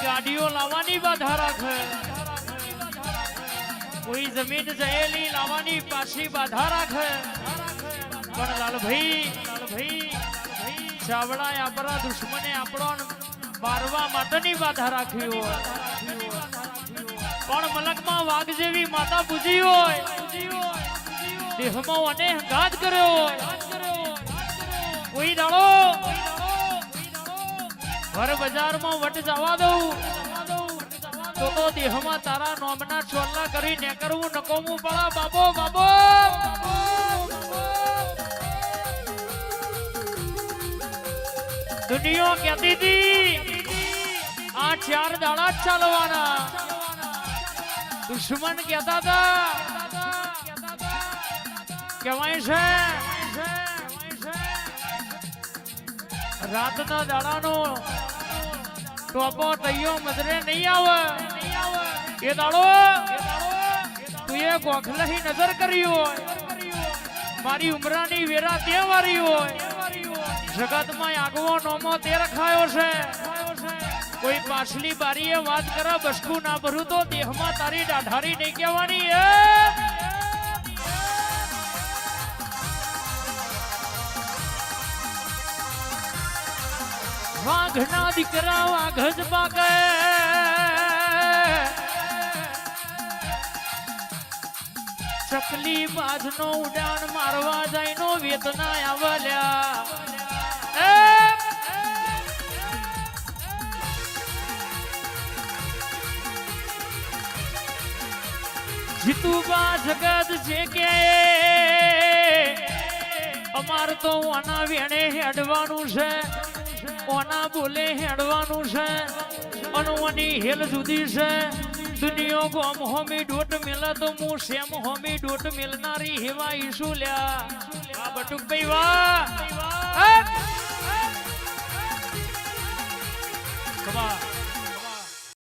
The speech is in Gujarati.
ગાડીઓ લાવવાની બાધા રાખે, કોઈ જમીન જયેલી લાવવાની પાછી બાધા રાખે, પણ લાલભાઈ ચાવડા આપણા દુશ્મને આપણો મારવા માટેની બાધા રાખી હોય, પણ મલકમાં વાઘ જેવી માતા પૂજી હોય, દેહમાં અને ઘાત કર્યો હોય, કોઈ દાડો ઘર બજારમાં વટ જવા દઉં તો દેહમાં તારા નોમના ચોલ્લા કરી ને કરવું નકોમું પડા બાબો બાબો દુનિયા કહેતી હતી આ 4 દાડા ચાલવાના, દુશ્મન કહેતા હતા કહેવાય છે રાતના દાડાનો ટોપો તૈયો મધરે નહીં આવે, એ દાડો તું એ ગોખલાહી નજર કરી હોય, મારી ઉમરાની વેરા તે વારી હોય, જગતમાં આગવો નોમો તે રખાયો છે, કોઈ પાછલી બારીએ વાત કરે બસકું ના ભરું તો દેહમાં તારી ડાઢારી નહીં કહેવાની વાઘના દીકરા વાઘ જ પાકે, ચકલી બાજનો ઉડાન મારવા જાય નો વેતના આવલ્યા, જીતુબા જગત જે કે અમાર તો આના વેણે હેડવાનું છે, ઓના બોલે હેડવાનું છે, અનોની હેલ જુદી છે, દુનિયો ગોમ હોમી ડોટ મેલા તો હું સેમ હોમી ડોટ મેલનારી હેવા ઈસુ લ્યા, આ બટુકભાઈ વાહ કમા